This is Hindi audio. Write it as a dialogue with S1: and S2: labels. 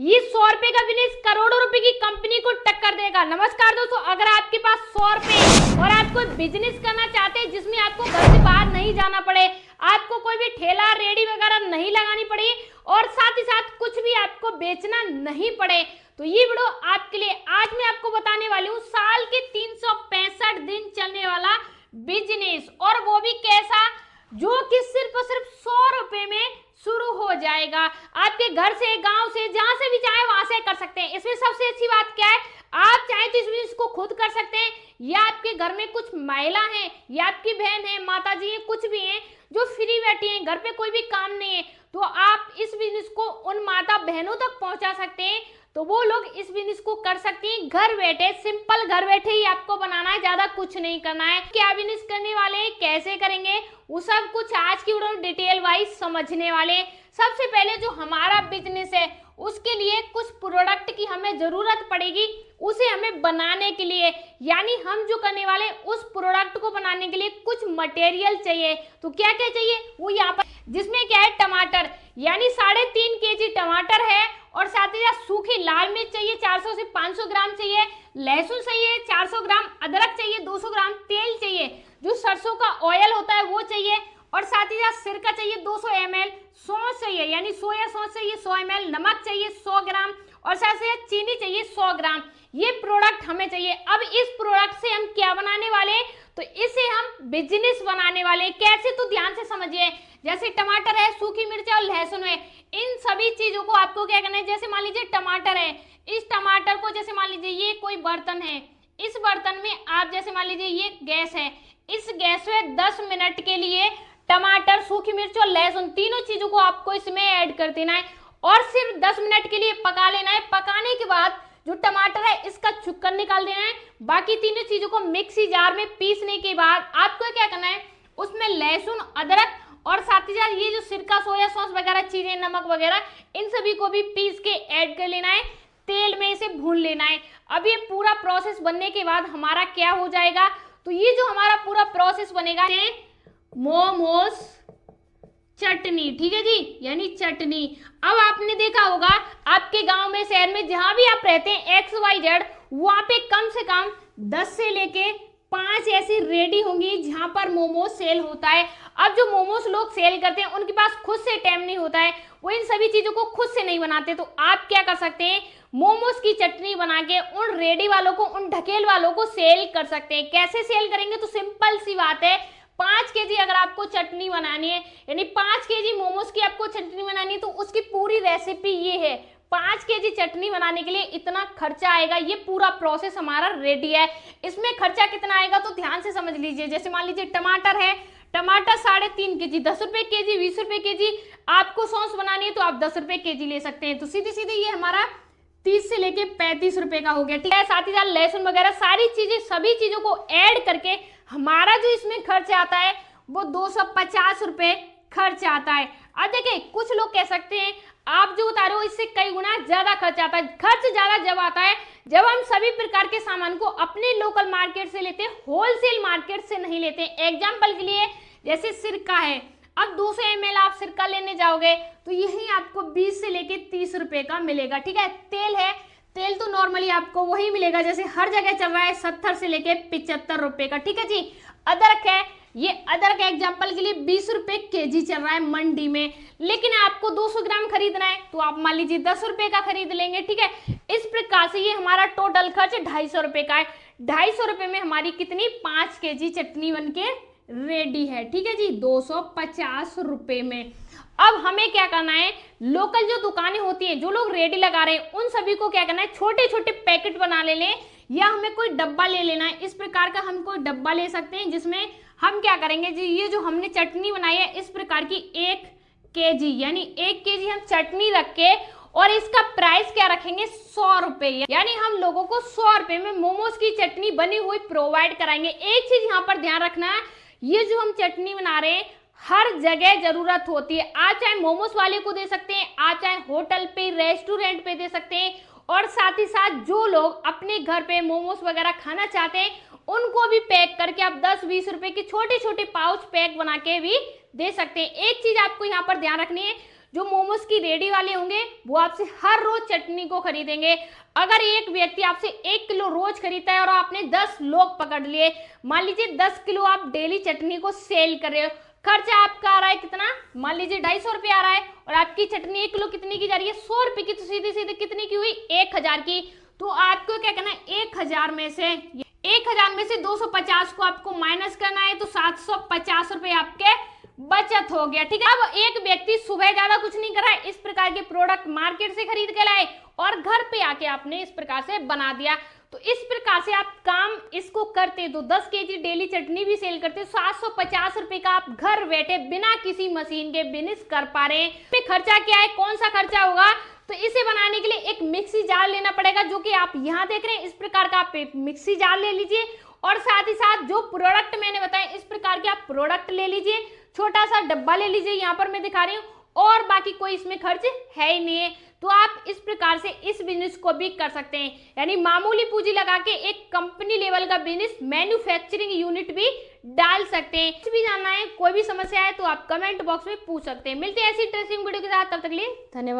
S1: ये 100 रुपए का बिजनेस करोड़ों रुपए की कंपनी को टक्कर देगा। नमस्कार दोस्तों, अगर आपके पास 100 रुपए और आप कोई बिजनेस करना चाहते हैं जिसमें आपको घर से बाहर नहीं जाना पड़े, आपको कोई भी ठेला रेडी वगैरह नहीं लगानी पड़े और साथ ही साथ कुछ भी आपको बेचना नहीं पड़े, तो ये वीडियो आपके लिए। आज मैं आपको बताने वाली हूँ साल के 365 दिन चलने वाला बिजनेस, और वो भी कैसा, जो कि सिर्फ और सिर्फ 100 रुपए में शुरू हो जाएगा। आपके घर से, गांव से, जहां से भी चाहे वहां से कर सकते हैं। इसमें सबसे अच्छी बात क्या है, आप चाहे तो इसमें इसको खुद कर सकते हैं, या आपके घर में कुछ महिला है या आपकी बहन है, माता जी है, कुछ भी है जो फ्री बैठी हैं, घर पे कोई भी काम नहीं है, तो आप इस बिजनेस को उन माता बहनों तक पहुंचा सकते हैं। तो वो लोग इस बिजनेस को कर सकते हैं घर बैठे। सिंपल घर बैठे ही आपको बनाना है, ज्यादा कुछ नहीं करना है। क्या बिजनेस करने वाले हैं, कैसे करेंगे, वो सब कुछ आज की वीडियो डिटेल वाइज समझने वाले। सबसे पहले जो हमारा बिजनेस है उसके लिए कुछ प्रोडक्ट की हमें जरूरत पड़ेगी, उसे हमें बनाने के लिए, यानी हम जो करने वाले उस प्रोडक्ट को बनाने के लिए कुछ मटेरियल चाहिए। तो क्या क्या चाहिए वो यहाँ पर, जिसमें क्या है, टमाटर यानी 3.5 केजी टमाटर है, और साथ ही साथ सूखी लाल मिर्च चाहिए 400 से 500 ग्राम चाहिए, लहसुन चाहिए 400 ग्राम, अदरक चाहिए 200 ग्राम, तेल चाहिए जो सरसों का ऑयल होता है वो चाहिए, और साथ ही साथ सिरका चाहिए 200 ml, सौंफ चाहिए यानी सोया सॉस चाहिए 100 ml, नमक चाहिए 100 ग्राम, और साथ ही साथ चीनी चाहिए 100 ग्राम। ये प्रोडक्ट हमें चाहिए। अब इस प्रोडक्ट से हम क्या बनाने वाले हैं, तो इसे हम बिजनेस बनाने वाले हैं। कैसे, तो ध्यान से समझिए। जैसे टमाटर है, सूखी मिर्च और लहसुन है, इन सभी चीजों को आपको क्या करना है, जैसे मान लीजिए टमाटर है, इस टमाटर को जैसे मान लीजिए ये कोई बर्तन है, इस बर्तन में आप जैसे मान लीजिए ये गैस है, इस गैस में 10 मिनट के लिए टमाटर, सूखी मिर्च और लहसुन तीनों चीजों को आपको इसमें ऐड कर देना है और सिर्फ 10 मिनट के लिए पका लेना है। पकाने के बाद जो टमाटर है इसका छुक्कर निकाल देना है। बाकी तीनों चीजों को मिक्सी जार में पीसने के बाद आपको क्या करना है, उसमें लहसुन, अदरक और साथ ही साथ ये जो सिरका, सोया सॉस वगैरह चीजें, नमक वगैरह, इन सभी को भी पीस के ऐड कर लेना है। तेल में इसे भून लेना है। अब ये पूरा प्रोसेस बनने के बाद हमारा क्या हो जाएगा, तो ये जो हमारा पूरा प्रोसेस बनेगा, मोमोज चटनी, ठीक है जी, यानी चटनी। अब आपने देखा होगा आपके गांव में, शहर में, जहां भी आप रहते हैं XYZ, वहां पे कम से कम 10 से लेके 5 ऐसी रेडी होंगी जहां पर मोमोज सेल होता है। अब जो मोमोज लोग सेल करते हैं उनके पास खुद से टाइम नहीं होता है, वो इन सभी चीजों को खुद से नहीं बनाते, तो आप क्या कर सकते हैं, मोमोज की चटनी बना के उन रेडी वालों को, उन ढकेल वालों को सेल कर सकते हैं। कैसे सेल करेंगे, तो सिंपल सी बात है, 5 केजी अगर आपको चटनी बनानी है, यानी 5 केजी मोमोज की आपको चटनी बनानी है, तो उसकी पूरी रेसिपी ये है। 5 केजी चटनी बनाने के लिए इतना खर्चा आएगा, ये पूरा प्रोसेस हमारा रेडी है। इसमें खर्चा कितना आएगा, तो ध्यान से समझ लीजिए। जैसे मान लीजिए टमाटर है, टमाटर 3.5 केजी 10 रुपए केजी, 20 रुपए केजी। आपको सॉस बनानी है तो आप 10 रुपए केजी ले सकते हैं। तो सीधे सीधे ये हमारा 30 से लेके 35 रुपए का हो गया, ठीक है। साथ ही साथ लहसुन वगैरह सारी चीजें, सभी चीजों को ऐड करके हमारा जो इसमें खर्च आता है वो 250 रुपए खर्च आता है। अब देखिए, कुछ लोग कह सकते हैं आप जो बता रहे हो इससे कई गुना ज्यादा खर्च आता है। खर्च ज्यादा जब आता है जब हम सभी प्रकार के सामान को अपने लोकल मार्केट से लेते हैं, होलसेल मार्केट से नहीं लेते। एग्जाम्पल के लिए जैसे सिरका है, अब 200 ml आप सिरका लेने जाओगे तो यही आपको 20 से लेके 30 रुपए का मिलेगा, ठीक है। तेल है, तेल तो नॉर्मली आपको वही मिलेगा जैसे हर जगह चल रहा है, 70 से लेके 75 रुपए का, ठीक है जी। अदरक है, ये अदरक एग्जाम्पल के लिए 20 रुपए केजी चल रहा है मंडी में, लेकिन आपको 200 ग्राम खरीदना है तो आप मान लीजिए 10 रुपए का खरीद लेंगे, ठीक है। इस प्रकार से ये हमारा टोटल खर्च 250 रुपए का है। 250 रुपए में हमारी कितनी, 5 केजी चटनी बनके रेडी है, ठीक है जी, 250 रुपए में। अब हमें क्या करना है, लोकल जो दुकानें होती हैं, जो लोग रेडी लगा रहे हैं, उन सभी को क्या करना है, छोटे छोटे पैकेट बना लें, या हमें कोई डब्बा ले लेना है। इस प्रकार का हम कोई डब्बा ले सकते हैं जिसमें हम क्या करेंगे जी, ये जो हमने चटनी बनाई है इस प्रकार की 1 केजी, यानी 1 केजी हम चटनी रख के, और इसका प्राइस क्या रखेंगे, 100 रुपए, यानी हम लोगों को 100 रुपए में मोमोज की चटनी बनी हुई प्रोवाइड कराएंगे। एक चीज यहाँ पर ध्यान रखना है, ये जो हम चटनी बना रहे हैं हर जगह जरूरत होती है। आप चाहे मोमोज वाले को दे सकते हैं, आप चाहे होटल पे, रेस्टोरेंट पे दे सकते हैं, और साथ ही साथ जो लोग अपने घर पे मोमोज वगैरह खाना चाहते हैं उनको भी पैक करके आप 10-20 रुपए के छोटे छोटे पाउच पैक बना के भी दे सकते हैं। एक चीज आपको यहाँ पर ध्यान रखनी है, जो मोमोज की रेडी वाले होंगे वो आपसे हर रोज चटनी को खरीदेंगे। अगर एक व्यक्ति आपसे 1 किलो रोज खरीदता है और आपने 10 लोग पकड़ लिए, मान लीजिए 10 किलो आप डेली चटनी को सेल कर रहे हो, खर्चा आपका आ रहा है कितना, मान लीजिए 250 रुपये आ रहा है, और आपकी चटनी 1 किलो कितनी की जा रही है, 100 रुपए की, तो सीधे सीधे कितनी की हुई, 1000 की। तो आपको क्या करना है, 1000 में से 250 को आपको माइनस करना है, तो 750 रुपए आपके बचत हो गया। ठीक है, अब एक व्यक्ति सुबह ज्यादा कुछ नहीं कर रहा है, इस प्रकार के प्रोडक्ट मार्केट से खरीद के लाए और घर पे आके आपने इस प्रकार से बना दिया। तो इस प्रकार से आप काम इसको करते तो 10 केजी डेली चटनी भी सेल करते, 750 रुपए का आप घर बैठे बिना किसी मशीन के बिजनेस कर पा रहे हैं। पे खर्चा क्या है, कौन सा खर्चा होगा, तो इसे बनाने के लिए एक मिक्सी जार लेना पड़ेगा, जो कि आप यहाँ देख रहे हैं, इस प्रकार का आप एक मिक्सी जार ले लीजिए, और साथ ही साथ जो प्रोडक्ट मैंने बताया इस प्रकार के आप प्रोडक्ट ले लीजिए, छोटा सा डब्बा ले लीजिए, यहाँ पर मैं दिखा रही हूँ, और बाकी कोई इसमें खर्च है ही नहीं है। तो आप इस प्रकार से इस बिजनेस को भी कर सकते हैं, यानी मामूली पूंजी लगा के एक कंपनी लेवल का बिजनेस, मैन्युफैक्चरिंग यूनिट भी डाल सकते हैं। कुछ भी जानना है, कोई भी समस्या है तो आप कमेंट बॉक्स में पूछ सकते हैं। मिलते हैं ऐसी इंटरेस्टिंग वीडियो के साथ, तब तक के लिए धन्यवाद।